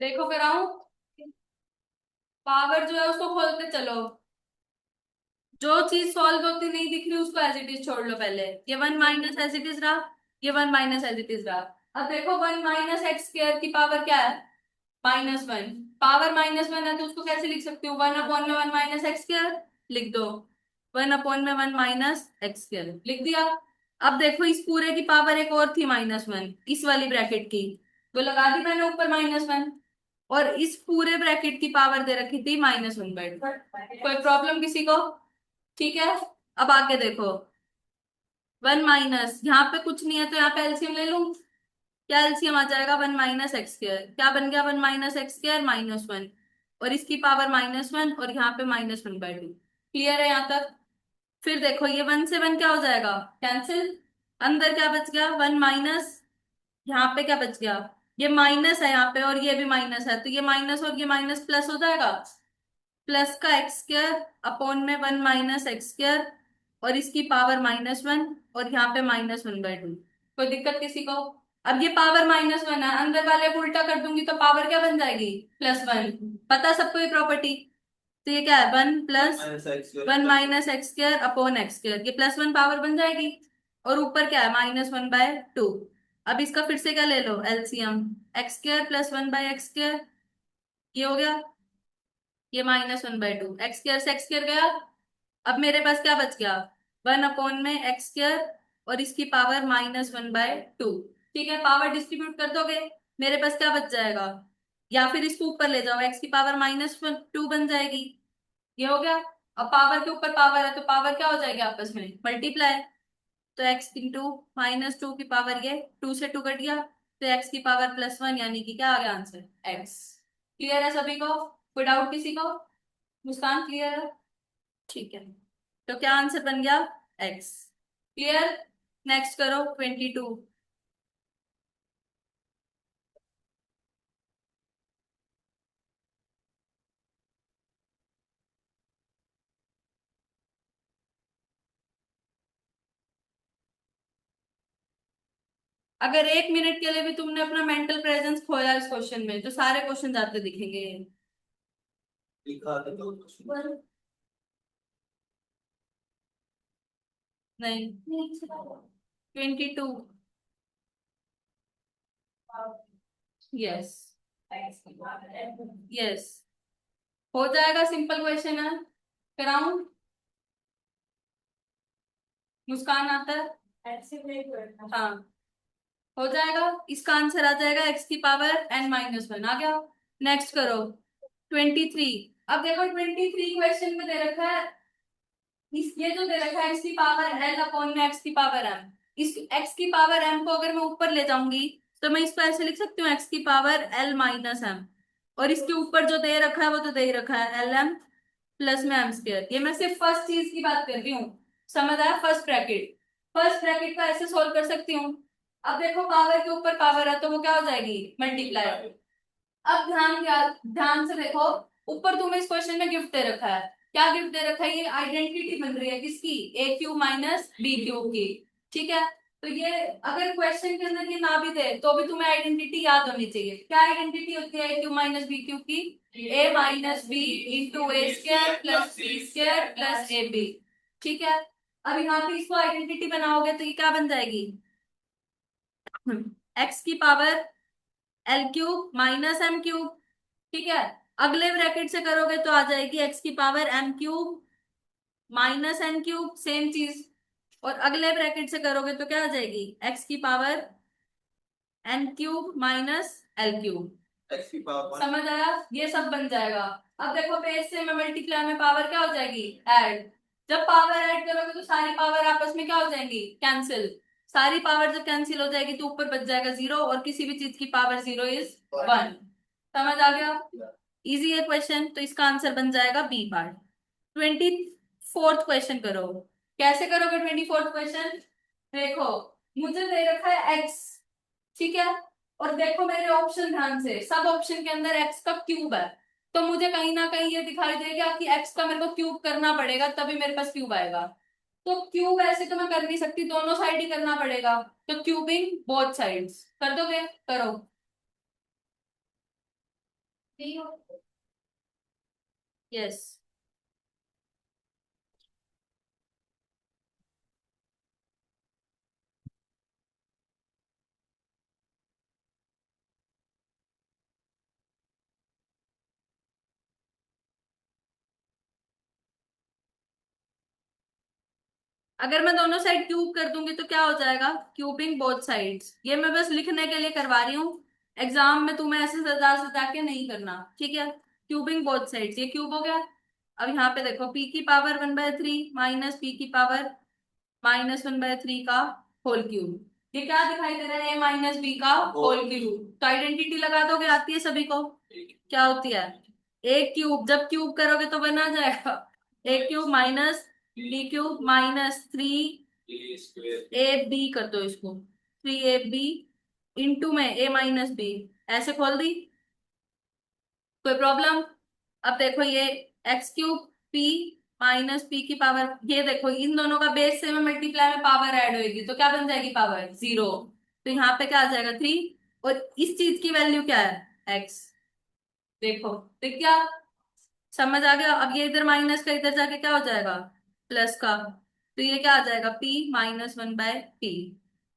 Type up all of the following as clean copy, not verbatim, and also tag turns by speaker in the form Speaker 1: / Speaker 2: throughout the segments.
Speaker 1: देखो कराऊं, पावर जो है उसको खोलते चलो। जो चीज सॉल्व होती नहीं दिख रही उसको एज इट इज छोड़ लो पहले। ये one minus as it is रहा, ये one minus as it is रहा। अब देखो वन माइनस एक्स स्क्वायर की पावर क्या है, -1। पावर -1 है तो उसको कैसे लिख सकती हूँ, 1/में 1 माइनस एक्स स्क्वायर लिख दो। 1/1 माइनस एक्स स्क्वायर लिख दिया। अब देखो इस पूरे की पावर एक और थी -1, इस वाली ब्रैकेट की, वो लगा दी मैंने ऊपर -1। और इस पूरे ब्रैकेट की पावर दे रखी थी -1/2। कोई प्रॉब्लम किसी को? ठीक है। अब आगे देखो, वन माइनस, यहाँ पे कुछ नहीं है तो यहाँ पे एलसीएम ले लूं। क्या एलसीएम आ जाएगा, 1 माइनस एक्स स्क्वायर क्या बन गया, 1 माइनस एक्स स्क्वायर -1, और इसकी पावर -1 और यहाँ पे -1/2। क्लियर है यहाँ तक? फिर देखो ये 1 से 1 क्या हो जाएगा, कैंसिल। अंदर क्या बच गया, 1 माइनस, यहाँ पे क्या बच गया, ये माइनस है यहाँ पे और ये भी माइनस है, तो ये माइनस और ये माइनस प्लस हो जाएगा। प्लस का एक्स स्क्वायर अपॉन में 1 माइनस एक्स स्क्वायर, और इसकी पावर -1, और यहाँ पे -1/2। कोई दिक्कत किसी को? अब ये पावर -1 है, अंदर वाले को उल्टा कर दूंगी तो पावर क्या बन जाएगी, +1। पता सबको ये प्रॉपर्टी? तो ये क्या है, 1 plus
Speaker 2: minus x
Speaker 1: 1 minus X square upon x square, ये +1 पावर बन जाएगी। और ऊपर क्या है, -1/2। अब इसका फिर से क्या ले लो, LCM. X square plus 1/x square, ये हो गया, ये -1/2। एक्स स्क्वायर से एक्स स्क्वायर गया। अब मेरे पास क्या बच गया, 1/में एक्स स्क्वायर, और इसकी पावर -1/2। ठीक है, पावर डिस्ट्रीब्यूट कर दोगे, मेरे पास क्या बच जाएगा, या फिर इसको ऊपर ले जाओ, एक्स की पावर -2 बन जाएगी। ये हो गया। अब पावर के ऊपर पावर है तो पावर क्या हो जाएगी, आपस में मल्टीप्लाई। तो एक्स इंटू -2 की पावर, ये 2 से 2 कट गया, तो एक्स की पावर +1, यानी कि क्या आ गया आंसर, एक्स। क्लियर है सभी को? कोई डाउट किसी को? मुस्कान क्लियर है? ठीक है, तो क्या आंसर बन गया, एक्स। क्लियर। नेक्स्ट करो 22। अगर 1 मिनट के लिए भी तुमने अपना मेंटल प्रेजेंस खोया इस क्वेश्चन में तो सारे क्वेश्चन आते दिखेंगे।
Speaker 2: लिखा था तो
Speaker 1: नहीं, 22। यस, यस, हो जाएगा, सिंपल क्वेश्चन है। कराऊं? मुस्कान आता है? हाँ, हो जाएगा। इसका आंसर आ जाएगा एक्स की पावर n-1 आ गया। नेक्स्ट करो 23। अब देखो 23 क्वेश्चन में दे रखा है, इस ये जो दे रखा है एक्स की पावर l अपॉन में एक्स की पावर m। इस एक्स की पावर m को अगर मैं ऊपर ले जाऊंगी तो मैं इसको ऐसे लिख सकती हूँ, एक्स की पावर l-m। और इसके ऊपर जो दे रखा है वो तो दे ही रखा है, lm प्लस में m²। ये मैं सिर्फ फर्स्ट चीज की बात कर रही हूँ, समझ आया, फर्स्ट ब्रैकेट। फर्स्ट ब्रैकेट का ऐसे सोल्व कर सकती हूँ। अब देखो पावर के ऊपर पावर है तो वो क्या हो जाएगी, मल्टीप्लाई। अब ध्यान से देखो, ऊपर तुम्हें इस क्वेश्चन में गिफ्ट दे रखा है। क्या गिफ्ट दे रखा है, ये आइडेंटिटी बन रही है किसकी, a³ माइनस b³ की। ठीक है, तो ये अगर क्वेश्चन के अंदर ये ना भी दे तो भी तुम्हें आइडेंटिटी याद होनी चाहिए। क्या आइडेंटिटी होती है a³ माइनस b³ की, a minus b into A square plus B square plus A B. ठीक है, अब यहाँ पे इसको आइडेंटिटी बनाओगे तो ये क्या बन जाएगी, एक्स की पावर l³ माइनस m³। ठीक है, अगले ब्रैकेट से करोगे तो आ जाएगी एक्स की power m³ minus n³, same चीज। और अगले ब्रैकेट से करोगे तो क्या आ जाएगी, एक्स की power n³ minus l³।
Speaker 2: X की पावर
Speaker 1: समझ आया, ये सब बन जाएगा। अब देखो पेज से में मल्टीप्लाई में पावर क्या हो जाएगी, ऐड। जब पावर ऐड करोगे तो सारी पावर आपस में क्या हो जाएंगी, कैंसिल। सारी पावर जब कैंसिल हो जाएगी तो ऊपर बच जाएगा 0, और किसी भी चीज की पावर 0 इज 1। समझ आ गया? इजी है क्वेश्चन, तो इसका आंसर बन जाएगा बी पार्ट। 24th क्वेश्चन करो। कैसे करोगे 24th क्वेश्चन, देखो मुझे दे रखा है एक्स, ठीक है, और देखो मेरे ऑप्शन ध्यान से, सब ऑप्शन के अंदर एक्स का क्यूब है, तो मुझे कहीं ना कहीं ये दिखाई देगा कि एक्स का मेरे को क्यूब करना पड़ेगा तभी मेरे पास क्यूब आएगा। तो क्यूब ऐसे तो मैं कर नहीं सकती, दोनों साइड ही करना पड़ेगा, तो क्यूबिंग बोथ साइड्स कर दोगे, करो। यस। अगर मैं दोनों साइड क्यूब कर दूंगी तो क्या हो जाएगा? Cubing both sides. ये मैं बस लिखने के लिए करवा रही हूँ, एग्जाम में तुम्हें ऐसे सजा सजा के नहीं करना, ठीक है? क्यूबिंग बोथ साइड्स, ये क्यूब हो गया। अब यहाँ पे देखो, पी की पावर 1/3 माइनस पी की पावर -1/3 का होल क्यूब। ये क्या दिखाई दे रहा है? ए माइनस बी का होल क्यूब। तो आइडेंटिटी लगा दोगे, आती है सभी को। क्या होती है? ए क्यूब, जब क्यूब करोगे तो बना जाएगा ए cube minus b cube -3 a b कर दो इसको, 3ab इंटू में ए माइनस बी। ऐसे खोल दी, कोई प्रॉब्लम? अब देखो ये x³ p माइनस पी की पावर, ये देखो इन दोनों का बेस से में मल्टीप्लाई में पावर ऐड होगी तो क्या बन जाएगी? पावर 0। तो यहाँ पे क्या आ जाएगा? 3। और इस चीज की वैल्यू क्या है? x। देखो, देख क्या समझ आ गया? अब ये इधर माइनस का इधर जाके क्या हो जाएगा? प्लस का। तो ये क्या आ जाएगा? p -1/p।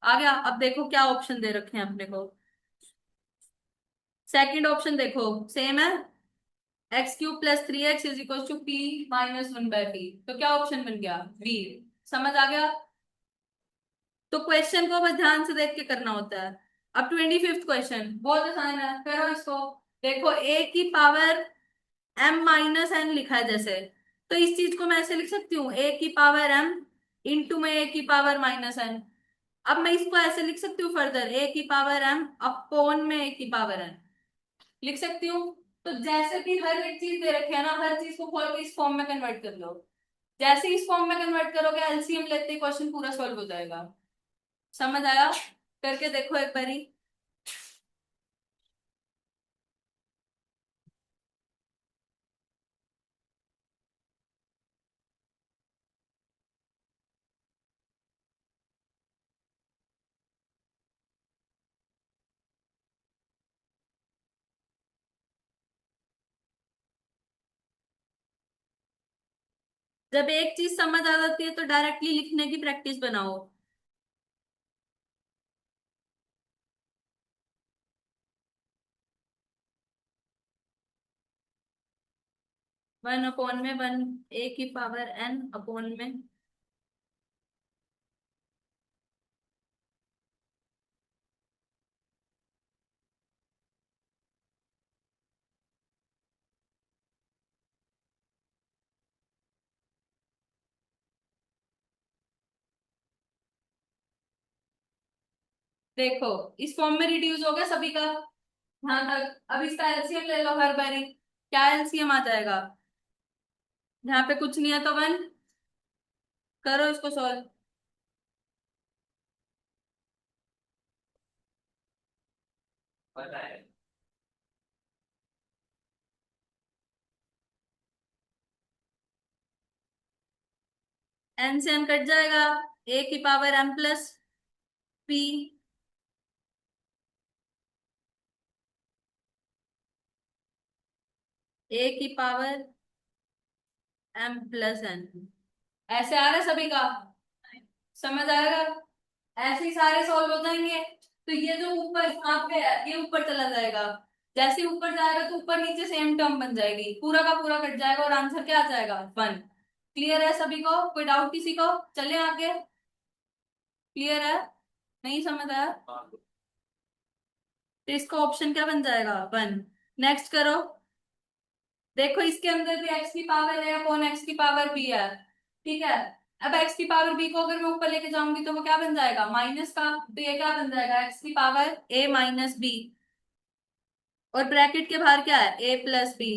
Speaker 1: आ गया। अब देखो क्या ऑप्शन दे रखे हैं अपने को। सेकंड ऑप्शन देखो, सेम है, x³ + 3x = p -1/p। तो क्या ऑप्शन बन गया? बी। समझ आ गया? तो क्वेश्चन को बस ध्यान से देख के करना होता है। अब 25th क्वेश्चन बहुत आसान है, करो इसको। देखो a की पावर m-n लिखा है जैसे, तो इस चीज को मैं ऐसे लिख सकती हूँ, a की पावर m इंटू में a की पावर -n। अब मैं इसको ऐसे लिख सकती हूँ फर्दर, a की पावर m अपॉन में a की पावर n लिख सकती हूँ। तो जैसे भी हर एक चीज दे रखी है ना, हर चीज को खोल के इस फॉर्म में कन्वर्ट कर लो। जैसे ही इस फॉर्म में कन्वर्ट करोगे, एलसीएम लेते ही क्वेश्चन पूरा सॉल्व हो जाएगा। समझ आया? करके देखो एक बारी। जब एक चीज समझ आ जाती है तो डायरेक्टली लिखने की प्रैक्टिस बनाओ। 1/1 a की पावर n अपॉन में देखो, इस फॉर्म में रिड्यूस हो गया सभी का यहाँ तक। अब इसका एलसीएम ले लो हर बारी। क्या एलसीएम आ जाएगा? यहाँ पे कुछ नहीं है तो 1। करो इसको सॉल्व।
Speaker 2: पता है।
Speaker 1: n से n कट जाएगा, a की power m plus p, a की पावर m प्लस n। ऐसे आ रहा है सभी का? समझ आएगा? ऐसे ही सारे सॉल्व हो जाएंगे। तो ये जो ऊपर यहाँ पे है, ये ऊपर चला जाएगा। जैसे ही ऊपर जाएगा तो ऊपर नीचे सेम टर्म बन जाएगी, पूरा का पूरा कट जाएगा और आंसर क्या आ जाएगा? 1। क्लियर है सभी को? कोई डाउट किसी को? चले आगे। क्लियर है? नहीं समझ आया तो इसका ऑप्शन क्या बन जाएगा? 1। नेक्स्ट करो। देखो इसके अंदर भी एक्स की पावर है अपॉन एक्स की पावर भी है, ठीक है? अब एक्स की पावर बी को अगर मैं ऊपर लेके जाऊंगी तो वो क्या बन जाएगा? माइनस का। तो ये क्या बन जाएगा? एक्स की पावर ए माइनस बी, और ब्रैकेट के बाहर क्या है? ए प्लस बी।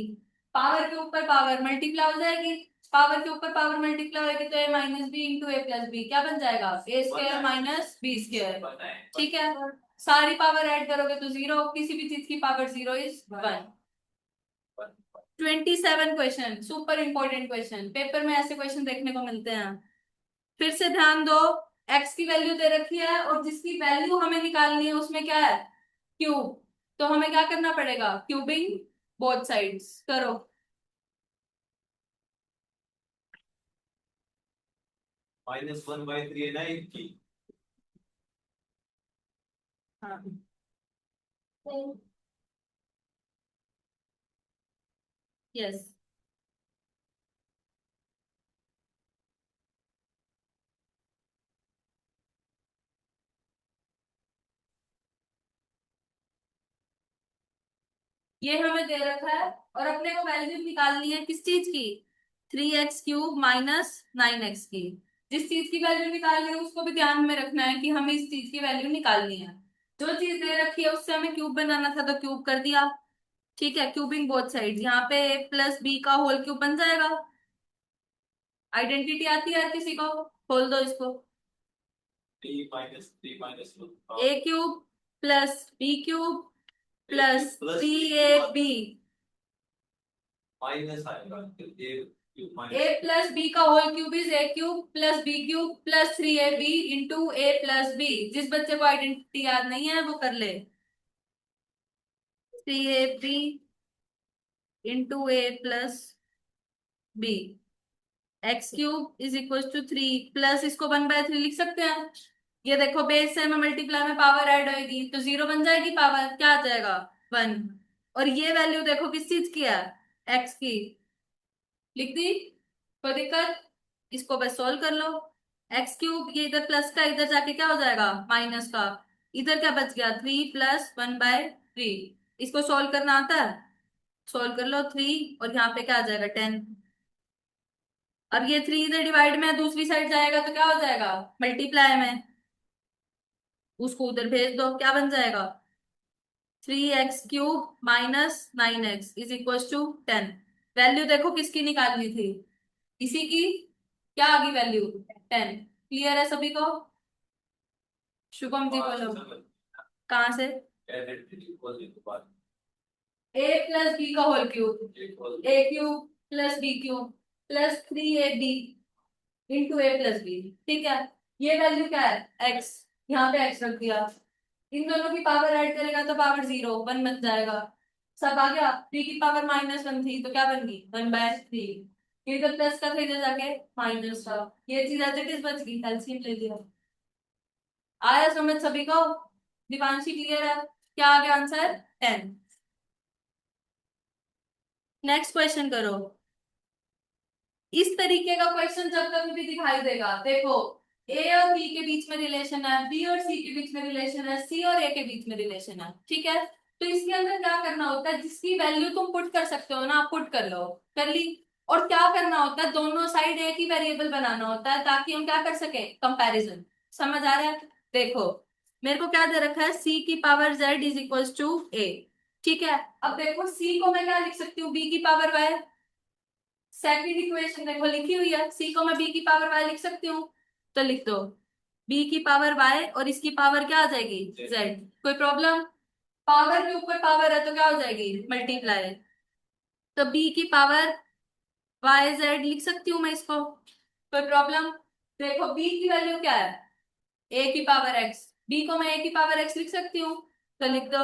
Speaker 1: पावर के ऊपर पावर मल्टीप्लाई हो जाएगी, पावर के ऊपर पावर मल्टीप्लाई होगी तो ए minus B into A plus B क्या बन जाएगा? ए स्क्वायर माइनस बी स्क्वायर। ठीक है? सारी पावर ऐड करोगे तो 0, किसी भी चीज की power 0 is 1। 27 question, super important question, paper में ऐसे क्वेश्चन देखने को मिलते हैं। फिर से ध्यान दो, एक्स की वैल्यू दे रखी है और जिसकी वैल्यू हमें निकालनी है उसमें क्या है? क्यूब। तो हमें क्या करना पड़ेगा? क्यूबिंग बोथ साइड्स करो।
Speaker 2: -1/3 है ना एक की।
Speaker 1: हाँ यस। ये हमें दे रखा है और अपने को वैल्यू निकालनी है किस चीज की, 3x³ - 9x की। जिस चीज की वैल्यू निकालनी है उसको भी ध्यान में रखना है कि हमें इस चीज की वैल्यू निकालनी है। जो चीज दे रखी है उससे हमें क्यूब बनाना था तो क्यूब कर दिया। ठीक है, क्यूबिंग बोथ साइड, यहाँ पे a+b का होल क्यूब बन जाएगा। आइडेंटिटी आती है हर किसी को, खोल दो इसको।
Speaker 2: 3 - 3 - 2
Speaker 1: a³ + b³ + 3ab।
Speaker 2: माइनस आएगा फिर
Speaker 1: a+b का whole cube is a³ + b³ + 3ab into a+b। जिस बच्चे को आइडेंटिटी याद नहीं है वो कर ले, 3ab into a+b। x³ = 3 plus इसको 1/3 लिख सकते हैं। ये देखो बेस से में मल्टीप्लाई में पावर ऐड होएगी तो 0 बन जाएगी, पावर क्या आ जाएगा 1। और ये वैल्यू देखो किस चीज की है, x की, लिख दी, कोई दिक्कत। इसको बस सॉल्व कर लो। x³, ये इधर प्लस का इधर जाके क्या हो जाएगा माइनस का। इधर क्या बच गया 3 + 1/3। इसको सॉल्व करना आता है, सॉल्व कर लो 3 और यहाँ पे क्या आ जाएगा 10। अब ये 3 इधर डिवाइड में है, दूसरी साइड जाएगा तो क्या हो जाएगा मल्टीप्लाई में, उसको उधर भेज दो, क्या बन जाएगा 3x³ - 9x = 10। वैल्यू देखो किसकी निकालनी थी, इसी की। क्या आ गई वैल्यू 10। क्लियर है सभी को। शुभम जी बोलो, कहाँ से। a+b का whole cube, a³ + b³ + 3ab into a+b। ठीक है, ये वैल्यू क्या है x, यहाँ पे x रख दिया। इन दोनों की पावर ऐड करेगा तो पावर 0 1 बन जाएगा। सब आ गया, 3 की पावर -1 थी तो क्या बन गई 1/3। ये तो प्लस का था इधर जाके माइनस का, ये चीज ऐसे किस बच गई, एलसीएम ले लिया। आया समझ सभी को, दिवांशी क्लियर है। क्या आ गया आंसर 10। नेक्स्ट क्वेश्चन करो। इस तरीके का क्वेश्चन जब कभी भी दिखाई देगा, देखो ए और बी के बीच में रिलेशन है, बी और सी के बीच में रिलेशन है, सी और ए के बीच में रिलेशन है, ठीक है। तो इसके अंदर क्या करना होता है, जिसकी वैल्यू तुम पुट कर सकते हो ना, आप पुट कर लो, कर ली। और क्या करना होता है, दोनों साइड एक ही वेरिएबल बनाना होता है ताकि हम क्या कर सके कंपैरिजन। समझ आ रहा है। देखो मेरे को क्या दे रखा है, c की पावर z = a। ठीक है, अब देखो c को मैं क्या लिख सकती हूँ, b की पावर y। सेकंड इक्वेशन देखो लिखी हुई है, सी को मैं बी की पावर वाई लिख सकती हूँ, तो लिख दो बी की पावर वाई और इसकी पावर क्या आ जाएगी जेड। कोई प्रॉब्लम, पावर के ऊपर पावर है तो क्या हो जाएगी मल्टीप्लाई। तो बी की पावर वाई जेड लिख सकती हूँ मैं इसको, कोई प्रॉब्लम। देखो बी की वैल्यू क्या है, ए की पावर एक्स, बी को मैं ए की पावर एक्स लिख सकती हूँ, तो लिख दो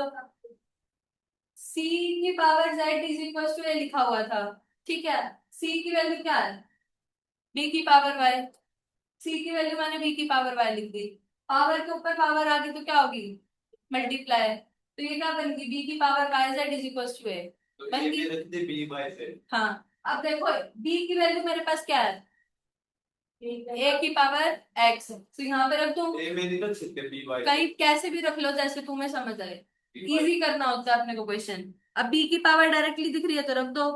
Speaker 1: सी की पावर जेड = ए लिखा हुआ था। ठीक है, सी की वैल्यू क्या है बी की पावर वाई, सी की वैल्यू मैंने बी की पावर वाई लिख दी। पावर के ऊपर पावर आ गई तो क्या होगी मल्टीप्लाई, तो ये क्या बन गई बी की पावर वाई जेड = ए
Speaker 2: तो
Speaker 1: बन
Speaker 2: ये
Speaker 1: गई।
Speaker 2: भी रख दे b बाय से।
Speaker 1: हाँ, अब देखो बी की वैल्यू मेरे पास क्या है ए की पावर एक्स, तो यहाँ पे रख दूं,
Speaker 2: a में नहीं रख सकते b बाय
Speaker 1: कहीं कैसे भी रख लो जैसे तुम्हें समझ आए, इजी करना होता है अपने को क्वेश्चन। अब बी की पावर डायरेक्टली दिख रही है तो रख दो,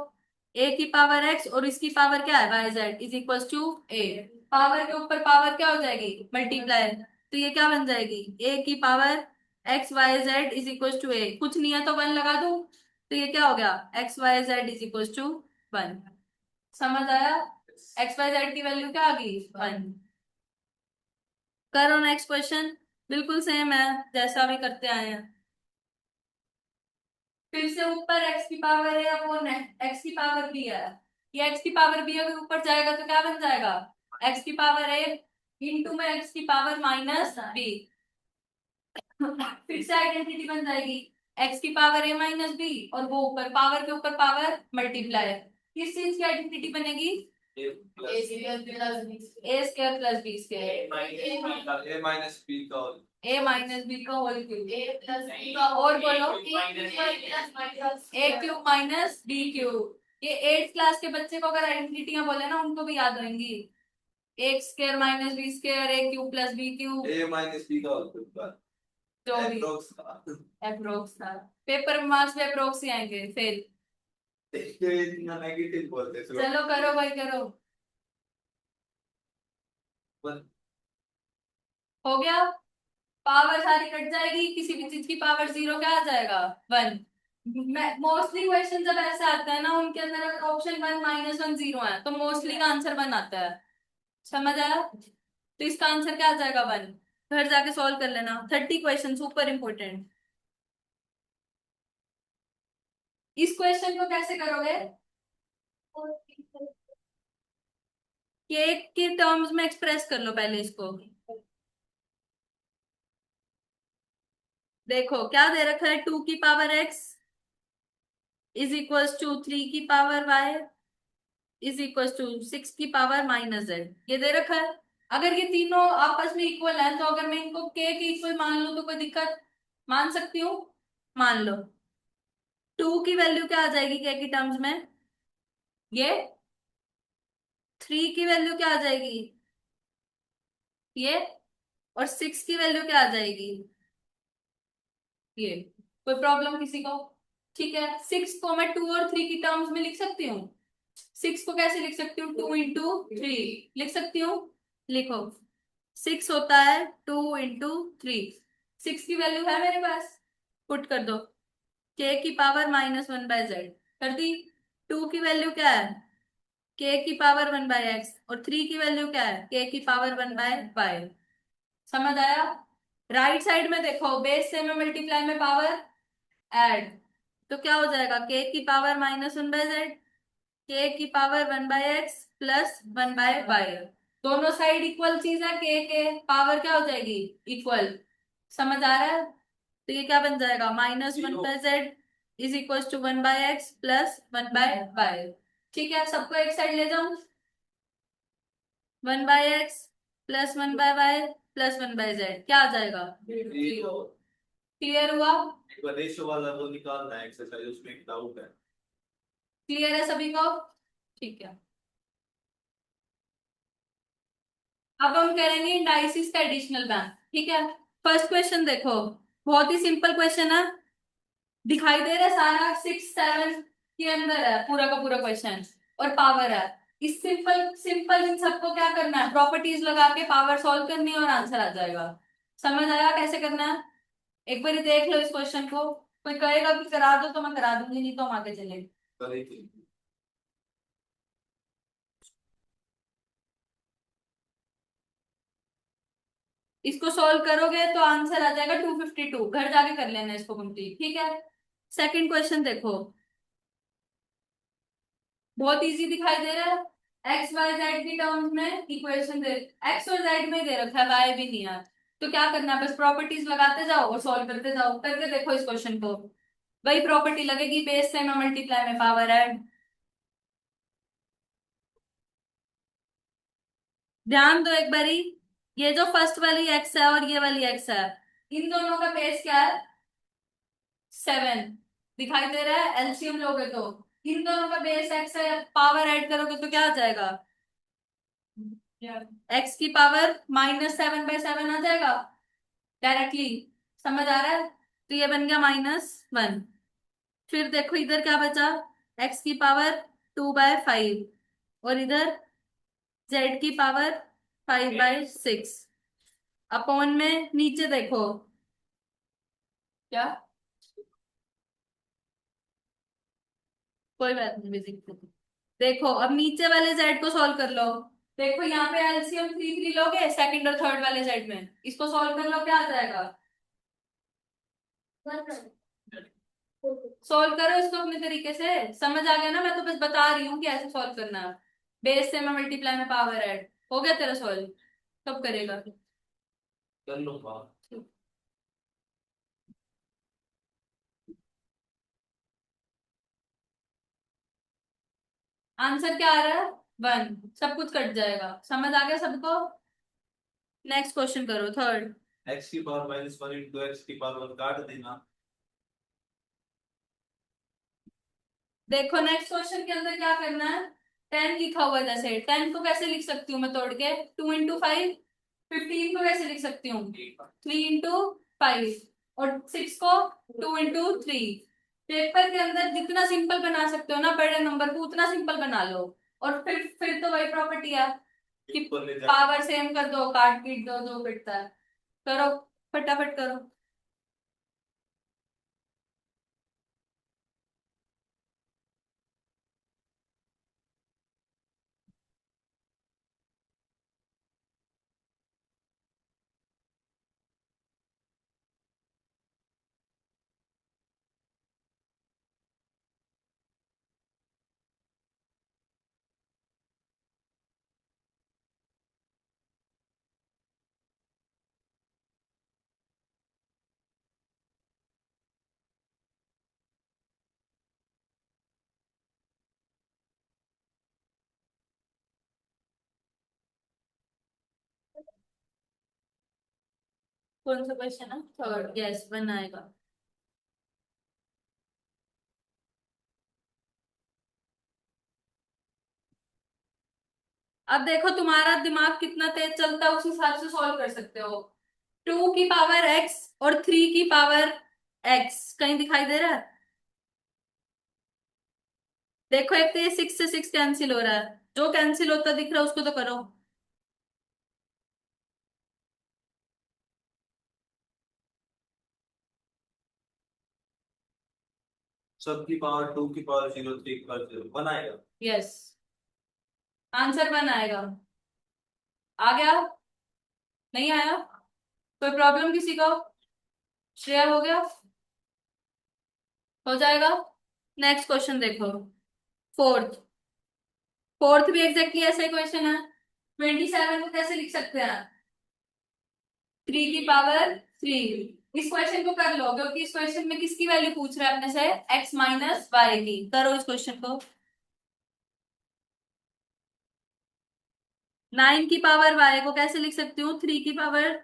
Speaker 1: ए की पावर एक्स और इसकी पावर क्या है वाई जेड = ए। पावर के ऊपर पावर क्या हो जाएगी मल्टीप्लाई, तो ये क्या बन जाएगी ए की पावर XYZ = ए, कुछ नहीं है तो 1 लगा दो, तो ये क्या हो गया XYZ = 1। समझ आया, XYZ की वैल्यू क्या आ गई 1। करो नेक्स्ट क्वेश्चन, बिल्कुल सेम है जैसा भी करते आए हैं। फिर से ऊपर x की पावर है वो x की पावर भी है, ये x की पावर भी अगर ऊपर जाएगा तो क्या बन जाएगा x की पावर a इंटू में x की पावर -b। फिर से आइडेंटिटी बन जाएगी, एक्स की पावर ए माइनस बी, और वो ऊपर पावर के ऊपर पावर मल्टीप्लाई, किस चीज की आइडेंटिटी बनेगी?
Speaker 2: ए
Speaker 1: ए स्क्वायर प्लस बी स्क्वायर,
Speaker 2: ए माइनस बी का
Speaker 1: ए माइनस बी का होल क्यूब, और बोलो ए क्यूब माइनस बी क्यूब। ये 8th क्लास के बच्चे को अगर आइडेंटिटियां बोले ना उनको भी याद होंगी। X square minus b square, a cube plus b cube,
Speaker 2: a minus b का होल क्यूब
Speaker 1: जो भी
Speaker 2: एप्रोक्स था।
Speaker 1: अप्रोक्स था। पेपर में मार्क्स में अप्रोक्स ही आएंगे, फेल।
Speaker 2: ये इतना नेगेटिव बोलते थे।
Speaker 1: चलो करो भाई करो। हो गया, पावर सारी कट जाएगी, किसी भी चीज की पावर जीरो क्या आ जाएगा? 1। मोस्टली क्वेश्चन जब ऐसे आता है ना उनके अंदर अगर ऑप्शन 1 -1 0 है तो मोस्टली का आंसर 1 आता है। समझ आया? तो इसका आंसर क्या आ जाएगा? 1। घर जाके सॉल्व कर लेना, 30 क्वेश्चन सुपर इंपॉर्टेंट। इस क्वेश्चन को कैसे करोगे? के टर्म्स में एक्सप्रेस कर लो पहले इसको। देखो क्या दे रखा है, 2 की power x is equals to 3 की power y is equal to 6 की पावर -z, ये दे रखा है। अगर ये तीनों आपस में इक्वल है तो अगर मैं इनको k के इक्वल मान लूं तो कोई दिक्कत? मान सकती हूँ, मान लो। 2 की वैल्यू क्या आ जाएगी k की टर्म्स में? ये 3 की वैल्यू क्या आ जाएगी? ये, और 6 की वैल्यू क्या आ जाएगी? ये। कोई प्रॉब्लम किसी को? ठीक है, 6 को मैं 2 और 3 की टर्म्स में लिख सकती हूँ। 6 को कैसे लिख सकती हूँ? 2 × 3 लिख सकती हूँ। लिखो, 6 होता है 2 × 3। 6 की वैल्यू है मेरे पास, पुट कर दो, k की पावर -1/z कर दी। 2 की वैल्यू क्या है? k की पावर 1/x, और 3 की वैल्यू क्या है? k की पावर 1/y। समझ आया? राइट साइड में देखो, बेस से में मल्टीप्लाई में पावर ऐड, तो क्या हो जाएगा? k की पावर -1/z, k की पावर 1/x प्लस 1/y। दोनों साइड इक्वल चीज है, के पावर क्या हो जाएगी? इक्वल। समझ आ रहा है? तो ये क्या बन जाएगा? -1/z is equal to 1/x plus 1/y। ठीक है, सबको एक साइड ले जाऊं, 1/x plus 1/y plus 1/z क्या आ जाएगा? क्लियर हुआ?
Speaker 2: रेशो वाला वो निकालना है एक्सरसाइज, उसमें एक डाउट है।
Speaker 1: क्लियर है सभी को? ठीक है, अब हम करेंगे इंडाइसिस का एडिशनल बैंक। ठीक है, फर्स्ट क्वेश्चन देखो, बहुत ही सिंपल क्वेश्चन है। दिखाई दे रहा है सारा 6 7 के अंदर है पूरा का पूरा क्वेश्चन, और पावर है। इस सिंपल सिंपल इन सबको क्या करना है? प्रॉपर्टीज लगा के पावर सॉल्व करनी है और आंसर आ जाएगा। समझ आया कैसे करना है? एक बार देख लो इस क्वेश्चन को, कोई कहेगा कि करा दो तो मैं करा दूंगी, नहीं तो हम आगे चलेंगे।
Speaker 2: करेक्ट।
Speaker 1: इसको सॉल्व करोगे तो आंसर आ जाएगा 252। घर जाके कर लेना इसको कंप्लीट। ठीक है, सेकंड क्वेश्चन देखो, बहुत इजी दिखाई दे रहा है। एक्स वाई जेड की टर्म्स में इक्वेशन दे, एक्स और जेड में दे रखा है, वाई भी नहीं है। तो क्या करना है? बस प्रॉपर्टीज लगाते जाओ और सॉल्व करते जाओ। करके देखो इस क्वेश्चन को, वही प्रॉपर्टी लगेगी, बेस से में मल्टीप्लाई में पावर ऐड। ध्यान दो एक बारी, ये जो फर्स्ट वाली एक्स है और ये वाली एक्स है, इन दोनों का बेस क्या है? 7। दिखाई दे रहा है? एलसीएम लोगे तो इन दोनों का बेस एक्स है, पावर ऐड करोगे तो क्या आ जाएगा? एक्स की पावर -7/7 आ जाएगा डायरेक्टली। समझ आ रहा है? तो ये बन गया -1। फिर देखो इधर क्या बचा, एक्स की पावर 2/5, और इधर जेड की पावर 5/6, अपॉन में नीचे देखो क्या, कोई बात नहीं बेसिक। देखो अब नीचे वाले जेड को सॉल्व कर लो। देखो यहाँ पे एलसीएम 3 3 लोगे सेकंड और थर्ड वाले जेड में, इसको सॉल्व कर लो क्या आ जाएगा? सॉल्व करो इसको अपने तरीके से। समझ आ गया ना? मैं तो बस बता रही हूँ कि ऐसे सॉल्व करना है। बेस से मैं मल्टीप्लाई में पावर ऐड, हो गया तेरा सॉल्व। कब करेगा?
Speaker 2: कर लो बात।
Speaker 1: आंसर क्या आ रहा है? 1। सब कुछ कट जाएगा। समझ आ गया सबको? नेक्स्ट क्वेश्चन करो, थर्ड।
Speaker 2: एक्स की पावर -1 इंटू एक्स की पावर 1 काट देना।
Speaker 1: देखो नेक्स्ट क्वेश्चन के अंदर क्या करना है। 10 लिखा हुआ है, जैसे 10 को कैसे लिख सकती हूँ मैं तोड़ के? 2 इंटू 5। 15 को कैसे लिख सकती हूँ? 3 इंटू 5। और 6 को 2 इंटू 3। पेपर के अंदर जितना सिंपल बना सकते हो ना बड़े नंबर को, उतना सिंपल बना लो। और फिर तो वही प्रॉपर्टी है कि
Speaker 2: ऊपर ले जा।
Speaker 1: पावर सेम कर दो, काट पीट दो, जो पिटता है। करो, फटाफट करो। कौन सा क्वेश्चन है? थर्ड, यस, 1 आएगा। अब देखो तुम्हारा दिमाग कितना तेज चलता है, उस हिसाब से सॉल्व कर सकते हो। 2 की पावर x और 3 की पावर x कहीं दिखाई दे रहा है? देखो एक तो ये 6 से 6 कैंसिल हो रहा है, जो कैंसिल होता दिख रहा है उसको तो करो।
Speaker 2: सब की पावर 2 की पावर 0 3 की पावर 0 बनाएगा।
Speaker 1: यस, आंसर 1 आएगा। आ गया? नहीं आया? कोई प्रॉब्लम किसी को? श्रेया हो गया? हो जाएगा। नेक्स्ट क्वेश्चन देखो, फोर्थ। फोर्थ भी एग्जैक्टली ऐसा ही क्वेश्चन है। 27 को कैसे लिख सकते हैं? 3 की पावर 3। इस क्वेश्चन को कर लो, क्योंकि इस क्वेश्चन में किसकी वैल्यू पूछ रहा है अपने से? x-y की। करो इस क्वेश्चन को। 9 की पावर y को कैसे लिख सकती हूँ? 3 की पावर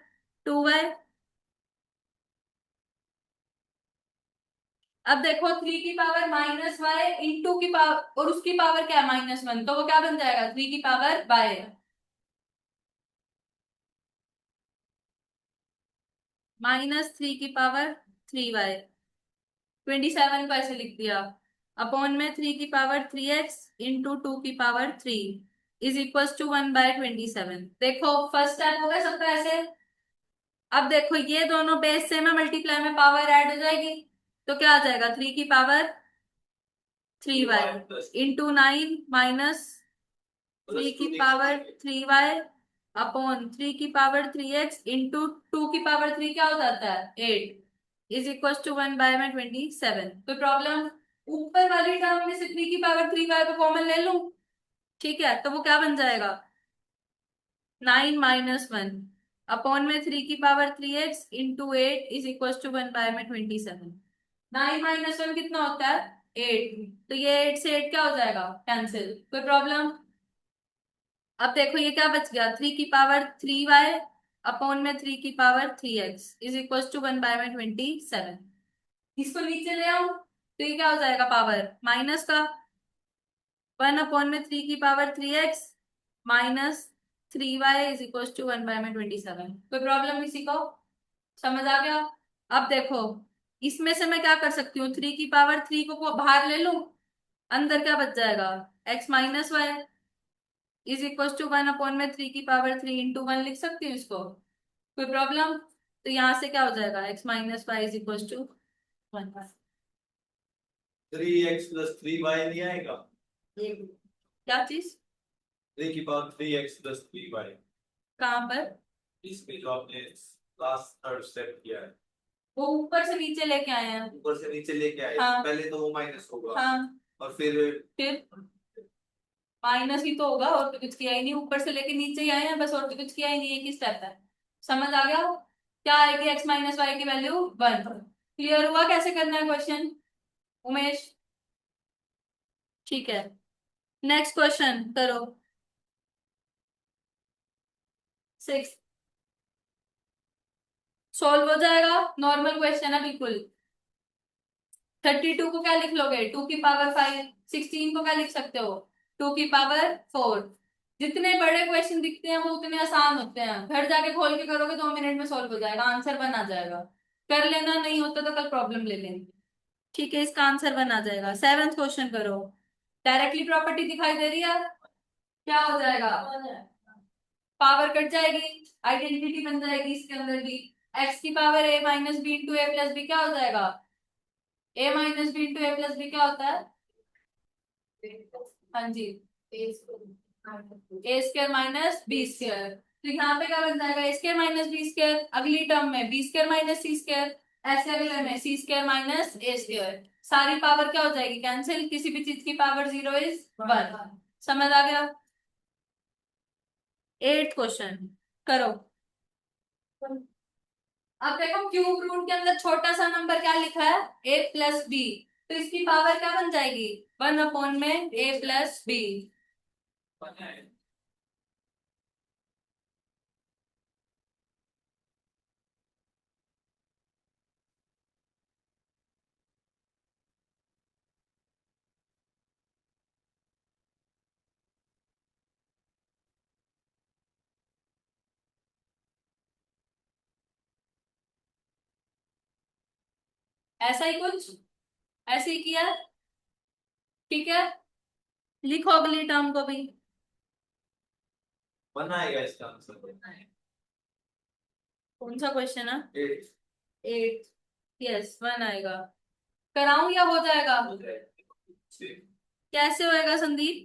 Speaker 1: 2y। अब देखो 3 की पावर -y इंटू की पावर, और उसकी पावर क्या है? -1, तो वो क्या बन जाएगा? 3 की पावर y। -3 की पावर 3y। 27 को ऐसे लिख दिया, अपॉन में 3 की पावर 3x इंटू 2 की पावर 3 इज इक्वल टू 1/27। देखो फर्स्ट स्टेप हो गया सबका ऐसे। अब देखो ये दोनों बेस से में मल्टीप्लाई में पावर ऐड हो जाएगी, तो क्या आ जाएगा? 3 की पावर 3y इंटू 9 माइनस 3 की पावर 3y अपॉन 3 की पावर 3x इंटू 2 की पावर 3 क्या हो जाता है? 8 इज इक्वल टू 1/27। कोई प्रॉब्लम? ऊपर वाली टर्म में से 3 की पावर 3y को कॉमन ले लूं, ठीक है, तो वो क्या बन जाएगा? 9 - 1 अपॉन में 3 की power 3x into 8 is equal to 1/27। 9 - 1 कितना होता है? 8। तो ये 8 से 8 क्या हो जाएगा? कैंसिल। कोई प्रॉब्लम? अब देखो ये क्या बच गया? 3 की पावर 3y अपॉन में 3 की power 3x is equal to 1/27। इसको नीचे ले आओ, तो ये क्या हो जाएगा? पावर माइनस का 1 अपॉन में 3 की power 3x minus 3y is equal to 1/27। कोई प्रॉब्लम किसी को? समझ आ गया? अब देखो इसमें से मैं क्या कर सकती हूँ? 3 की पावर 3 को बाहर ले लूं, अंदर क्या बच जाएगा? x-y is equal to 1 upon में 3 की पावर 3 इंटू 1 लिख सकती हूँ इसको। कोई प्रॉब्लम? तो यहाँ से क्या हो जाएगा? x-y is equal to 1।
Speaker 2: 3x plus 3y नहीं आएगा?
Speaker 1: क्या चीज?
Speaker 2: 3 की पावर 3x प्लस 3y।
Speaker 1: कहाँ पर?
Speaker 2: इसमें जो आपने लास्ट थर्ड स्टेप किया है,
Speaker 1: वो ऊपर से नीचे लेके आए हैं।
Speaker 2: ऊपर से नीचे लेके आए।
Speaker 1: हाँ।
Speaker 2: पहले तो वो माइनस होगा।
Speaker 1: हाँ।
Speaker 2: और फिर
Speaker 1: फिर माइनस ही तो होगा, और तो कुछ किया ही नहीं, ऊपर से लेके नीचे ही आए हैं बस, और तो कुछ किया ही नहीं, एक ही स्टेप है। समझ आ गया? क्या आएगी? x-y की वैल्यू 1। क्लियर हुआ कैसे करना है क्वेश्चन, उमेश? ठीक है। नेक्स्ट क्वेश्चन करो। 6 सॉल्व हो जाएगा, नॉर्मल क्वेश्चन है बिल्कुल। 32 को क्या लिख लोगे, 2 की पावर 5। 16 को क्या लिख सकते हो, 2 की पावर 4। जितने बड़े क्वेश्चन दिखते हैं वो उतने आसान होते हैं, घर जाके खोल के करोगे 2 मिनट में सॉल्व हो जाएगा, आंसर बना जाएगा। कर लेना, नहीं होता तो कल प्रॉब्लम ले लेंगे। ठीक है, इसका आंसर बना जाएगा। 7th क्वेश्चन करो। डायरेक्टली प्रॉपर्टी दिखाई दे रही है, क्या हो जाएगा, पावर कट जाएगी, आइडेंटिटी बन जाएगी इसके अंदर भी। एक्स की power a minus B into A plus B क्या हो जाएगा, a minus B into A plus B क्या होता है। हाँ जी, A square minus B square. तो यहाँ पे क्या बन जाएगा, A square minus B square, अगली टर्म में B square minus C square, ऐसे अगले में C square minus A square. सारी पावर क्या हो जाएगी, कैंसिल, किसी भी चीज की पावर 0 इज 1। समझ आ गया। 8th क्वेश्चन करो। अब देखो क्यूब रूट के अंदर छोटा सा नंबर क्या लिखा है, ए प्लस बी। तो इसकी पावर क्या बन जाएगी, 1 अपॉन में ए प्लस बी। ऐसा ही कुछ, ऐसे ही किया। ठीक है, लिखो अगली टर्म को भी।
Speaker 2: बनाएगा इसका आंसर।
Speaker 1: कौन सा क्वेश्चन है,
Speaker 2: 8
Speaker 1: 8। यस, 1 आएगा। कराऊं या हो जाएगा,
Speaker 2: हो जाएगा। 6
Speaker 1: कैसे होएगा संदीप।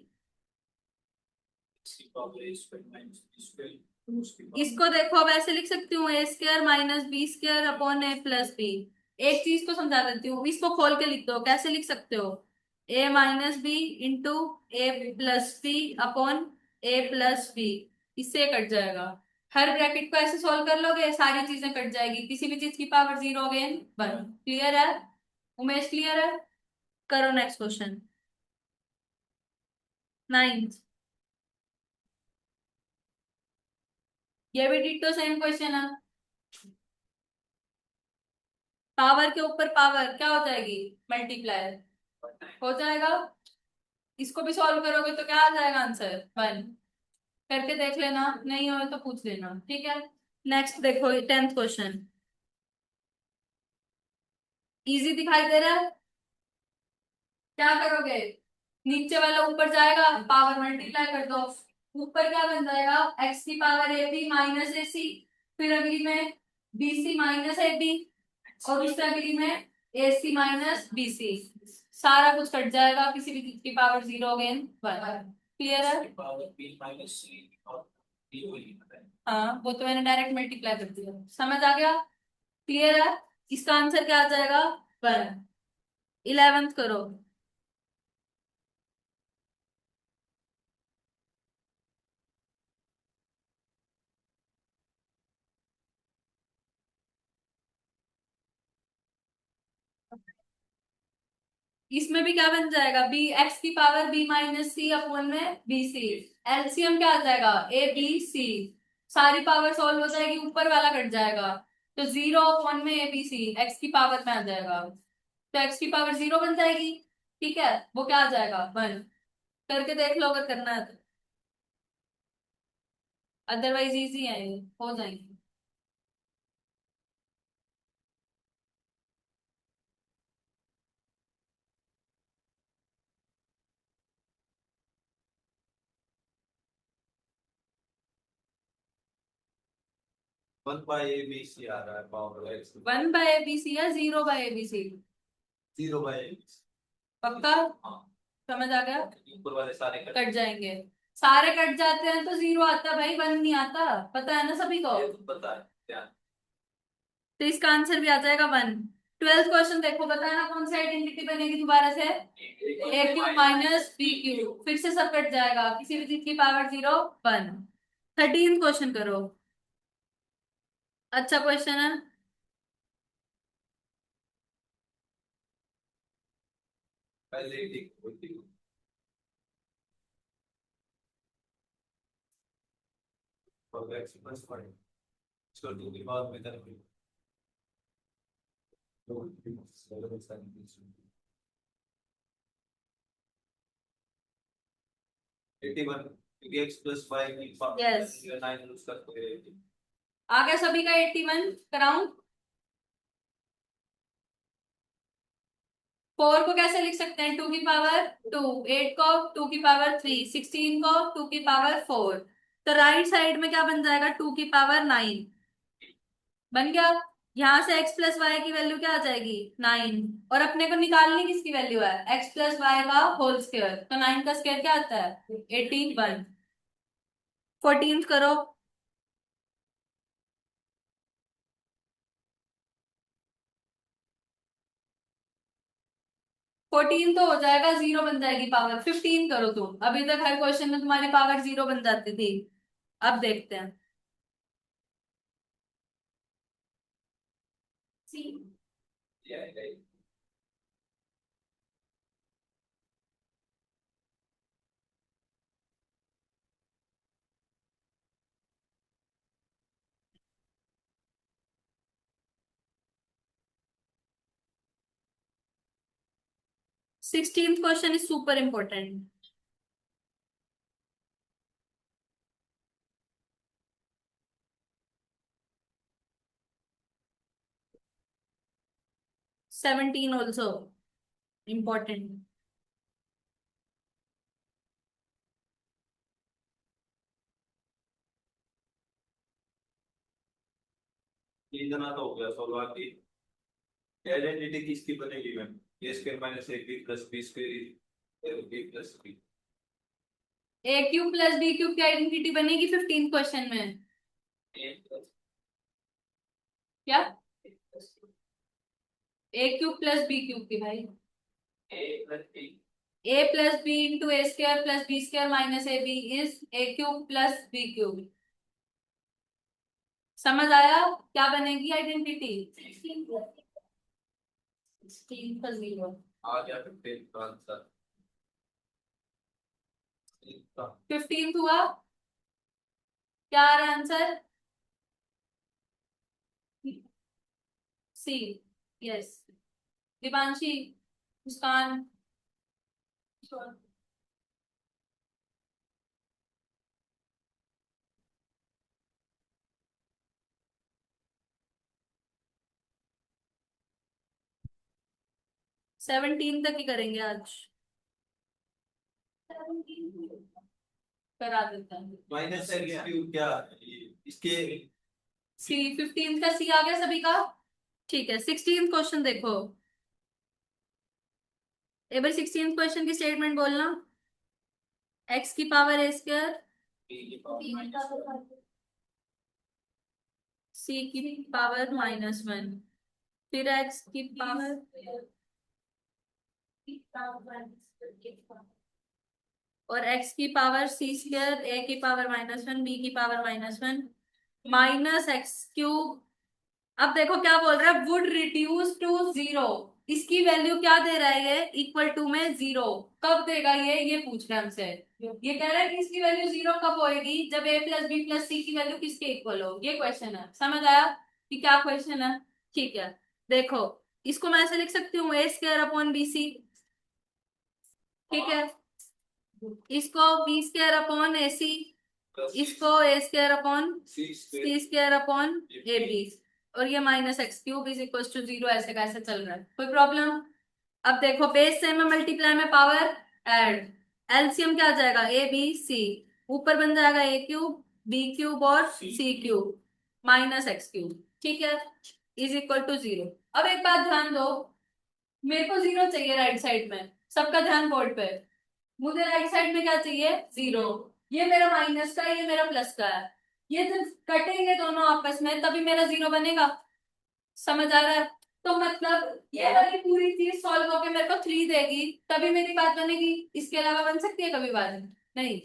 Speaker 2: इसकी power a square minus b square 2 उसकी पावर।
Speaker 1: इसको देखो, अब ऐसे लिख सकती हूँ, a square minus B square upon a plus b. एक चीज को समझा देती हूँ, इसको खोल के लिख दो, कैसे लिख सकते हो, ए minus B into A plus B upon a plus B. इससे कट जाएगा। हर ब्रैकेट को ऐसे सॉल्व कर लोगे, सारी चीजें कट जाएगी, किसी भी चीज की पावर 0 अगेन 1। क्लियर है उमेश, क्लियर है। करो नेक्स्ट क्वेश्चन। 9th, ये भी डिट्टो सेम क्वेश्चन है। पावर के ऊपर पावर क्या हो जाएगी, मल्टीप्लाई हो जाएगा। इसको भी सॉल्व करोगे तो क्या आ जाएगा आंसर, 1। करके देख लेना, नहीं हो तो पूछ लेना, ठीक है। नेक्स्ट देखो, 10th क्वेश्चन। इजी दिखाई दे रहा है, क्या करोगे, नीचे वाला ऊपर जाएगा, पावर मल्टीप्लाई कर दो। ऊपर क्या बन जाएगा, एक्स की power A B minus A C, फिर अगली में B C minus A B, और उससे अगली में ए सी माइनस बी सी। सारा कुछ कट जाएगा, किसी भी चीज की पावर 0 अगेन 1। क्लियर है।
Speaker 2: पावर b माइनस c और b को लिखना है।
Speaker 1: हाँ, वो तो मैंने डायरेक्ट मल्टीप्लाई कर दिया, समझ आ गया। क्लियर है, इसका आंसर क्या आ जाएगा, 1। 11th करो। इसमें भी क्या बन जाएगा, बी एक्स की पावर बी माइनस सी अपॉन में बी सी। एलसीएम क्या आ जाएगा, ए बी सी। सारी पावर सॉल्व हो जाएगी, ऊपर वाला कट जाएगा, तो 0 अपॉन में ए बी सी एक्स की पावर में आ जाएगा, तो एक्स की पावर 0 बन जाएगी। ठीक है, वो क्या आ जाएगा, 1। करके देख लो अगर करना है तो, अदरवाइज इजी है ये, हो जाएंगे।
Speaker 2: 1 बाय a b c आ रहा है पावर x।
Speaker 1: 1/ABC या 0/ABC,
Speaker 2: 0 bye a b c।
Speaker 1: पक्का,
Speaker 2: हाँ,
Speaker 1: समझ आ गया।
Speaker 2: ऊपर वाले सारे
Speaker 1: कट जाएंगे, सारे कट जाते हैं तो 0 आता है भाई, 1 नहीं आता, पता है ना सभी को।
Speaker 2: ये तो पता है क्या।
Speaker 1: तो इसका आंसर भी आ जाएगा 1। 12th क्वेश्चन देखो, बताना कौन सी आइडेंटिटी बनेगी दोबारा से, ए क्यूब माइनस बी क्यूब, फिर से सब कट जाएगा, किसी भी चीज की पावर 0 1। 13th क्वेश्चन करो, अच्छा क्वेश्चन है।
Speaker 2: पहले ही ठीक होती है। और x प्लस 5 इसको 2 की पावर में करेंगे तो 81 क्योंकि x प्लस 5 की पावर
Speaker 1: Yes.
Speaker 2: 9 यूज करते हैं
Speaker 1: आ गया सभी का 81 कराऊं। 4 को कैसे लिख सकते हैं? 2 की पावर 2, 8 को 2 की पावर 3, 16 को 2 की पावर 4। तो राइट साइड में क्या बन जाएगा? 2 की पावर 9 बन गया। यहां से x प्लस वाई की वैल्यू क्या आ जाएगी? 9। और अपने को निकालनी किसकी वैल्यू है? x प्लस वाई का होल स्क्वायर। तो 9 का स्क्वायर क्या आता है? 81। 14 करो। 14 तो हो जाएगा, जीरो बन जाएगी पावर। 15 करो तुम। अभी तक हर क्वेश्चन में तुम्हारी पावर जीरो बन जाती थी। अब देखते हैं।
Speaker 2: Yeah,
Speaker 1: 16th question is super important. 17 also important.
Speaker 2: ये जना तो हो गया सोलह की आइडेंटिटी किसकी बनेगी ma'am a square minus A b plus B square b plus b
Speaker 1: a cube plus b cube की आइडेंटिटी बनेगी 15 क्वेश्चन में। क्या? A cube plus b cube की भाई। A plus b into A square plus B square minus A b is a cube plus b cube. समझ आया? क्या बनेगी आइडेंटिटी? 16 का 0।
Speaker 2: आ गया 15 का आंसर
Speaker 1: 15 हुआ। क्या आ रहा है आंसर? सी। यस। दिवांशी, मुस्कान। 17 तक ही करेंगे आज। करा देता हूँ।
Speaker 2: माइनस एक्स क्यूब क्या इसके
Speaker 1: सी। 15 का सी आ गया सभी का। ठीक है, 16 क्वेश्चन देखो। एक बार 16 क्वेश्चन की स्टेटमेंट बोलना। एक्स की पावर ए स्क्वायर सी की पावर -1, फिर एक्स की पावर और एक्स की पावर सी स्क्वायर ए की पावर -1 बी की पावर -1 माइनस एक्स क्यूब। अब देखो क्या बोल रहा है? Would reduce to 0। इसकी वैल्यू क्या दे रहा है? ये इक्वल टू में 0। कब देगा ये पूछ रहा है हमसे। ये कह रहा है कि इसकी वैल्यू 0 कब होएगी? जब a प्लस बी प्लस सी की वैल्यू किसके इक्वल हो। ये क्वेश्चन है। समझ आया कि क्या क्वेश्चन है? ठीक है, देखो इसको मैं ऐसे लिख सकती हूँ a square upon b c. ठीक है, इसको b square upon a c, इसको a square upon c square upon a B, और ये minus x cube is equal to 0। ऐसे कैसे चल रहा है? कोई प्रॉब्लम? अब देखो बेस सेम है, मल्टीप्लाई में पावर ऐड। एलसीएम क्या आ जाएगा? A B C. ऊपर बन जाएगा ए क्यूब बी क्यूब और C cube minus x cube. ठीक है, इज इक्वल टू 0। अब एक बात ध्यान दो, मेरे को 0 चाहिए राइट साइड में। सबका ध्यान बोर्ड पे। मुझे राइट साइड में क्या चाहिए? 0। ये मेरा माइनस का है, ये मेरा प्लस का है। ये जब कटेंगे दोनों आपस में तभी मेरा 0 बनेगा। समझ आ रहा है? तो मतलब ये वाली पूरी चीज सॉल्व होके मेरे को 3 देगी, तभी मेरी बात बनेगी। इसके अलावा बन सकती है कभी बात? नहीं।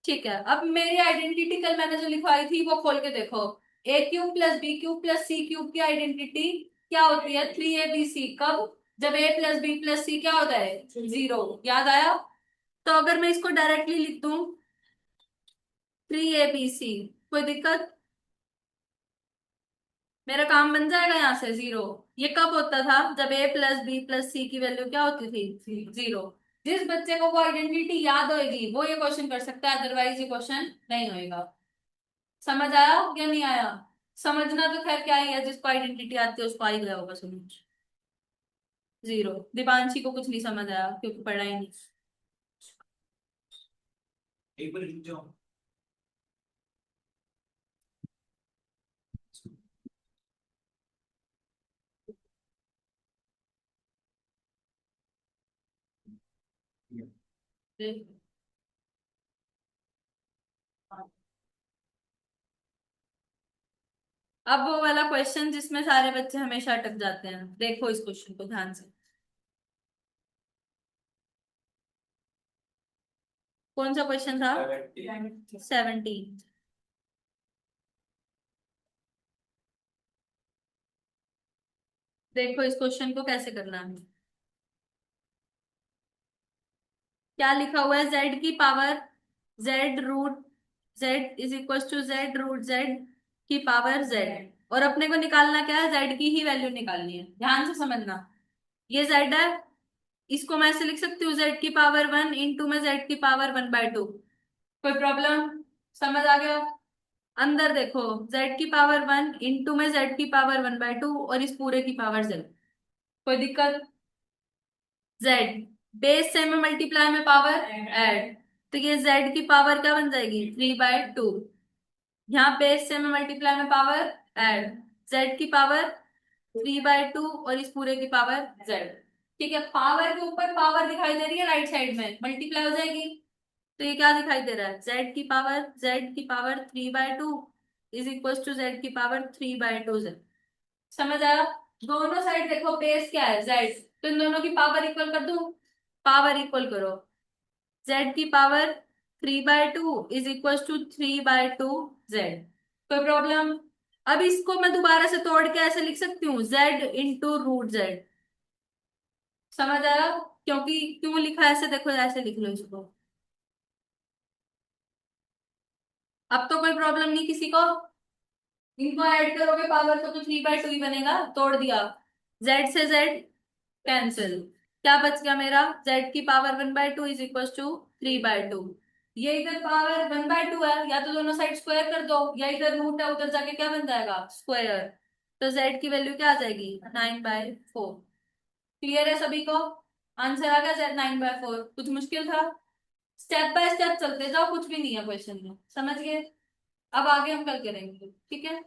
Speaker 1: ठीक है, अब मेरी आइडेंटिटी कल मैंने जो लिखवाई थी वो खोल के देखो। A cube plus b cube plus c cube की आइडेंटिटी क्या होती है? 3abc। कब? जब a plus b plus c क्या होता है? 0। याद आया? तो अगर मैं इसको डायरेक्टली लिख दूं 3abc कोई दिक्कत? मेरा काम बन जाएगा यहाँ से 0। ये कब होता था? जब a प्लस बी प्लस सी की वैल्यू क्या होती थी? 0। जिस बच्चे को वो आइडेंटिटी याद होएगी वो ये क्वेश्चन कर सकता है, अदरवाइज ये क्वेश्चन नहीं होएगा। समझ आया या नहीं आया? समझना तो खैर क्या ही है, जिसको आइडेंटिटी आती है उसको आ ही गया होगा समझ। 0। दीपांशी को कुछ नहीं समझ आया क्योंकि पढ़ा ही नहीं।
Speaker 2: एक बार रुक जाओ।
Speaker 1: अब वो वाला क्वेश्चन जिसमें सारे बच्चे हमेशा अटक जाते हैं, देखो इस क्वेश्चन को ध्यान से। कौन सा क्वेश्चन था? 17। देखो इस क्वेश्चन को कैसे करना है। क्या लिखा हुआ है? जेड की power Z root Z is equal to Z root Z की पावर जेड, और अपने को निकालना क्या है? जेड की ही वैल्यू निकालनी है, ध्यान से समझना। ये जेड है, इसको मैं ऐसे लिख सकती हूँ जेड की पावर 1 इंटू में जेड की पावर 1/2। कोई प्रॉब्लम? समझ आ गया? अंदर देखो, जेड की पावर 1 इंटू में जेड की पावर 1/2 और इस पूरे की पावर जेड। कोई दिक्कत? जेड बेस से में मल्टीप्लाई में पावर ऐड, तो ये जेड की पावर क्या बन जाएगी? 3/2। यहाँ बेस से में मल्टीप्लाई में पावर ऐड, जेड की पावर 3/2 और इस पूरे की पावर जेड। ठीक है, पावर के ऊपर पावर दिखाई दे रही है राइट साइड में, मल्टीप्लाई हो जाएगी। तो ये क्या दिखाई दे रहा है? जेड की power 3/2 is equal to Z की पावर 3/2 जेड। समझ आया? दोनों साइड देखो, बेस क्या है? जेड, तो इन दोनों की पावर इक्वल कर दूं। पावर इक्वल करो, जेड की power 3/2 is equal to 3/2 Z. कोई प्रॉब्लम? अब इसको मैं दोबारा से तोड़ के ऐसे लिख सकती हूँ, जेड इंटू रूट जेड। समझ आया? क्योंकि क्यों लिखा है ऐसे, देखो ऐसे लिख लो इसको। अब तो कोई प्रॉब्लम नहीं किसी को? इनको ऐड करोगे पावर को तो 3/2 ही बनेगा, तोड़ दिया। जेड से जेड कैंसिल, क्या बच गया मेरा? जेड की पावर 1/2 इज इक्वल टू 3/2। ये इधर पावर 1/2 है, या तो दोनों साइड स्क्वायर कर दो, या इधर रूट है उधर जाके क्या बन जाएगा? स्क्वायर। तो जेड की वैल्यू क्या आ जाएगी? 9/4। क्लियर है सभी को? आंसर आ गया जेड 9/4। कुछ मुश्किल था? स्टेप बाय स्टेप चलते जाओ, कुछ भी नहीं है क्वेश्चन में, समझ गए? अब आगे हम कल करेंगे, ठीक है।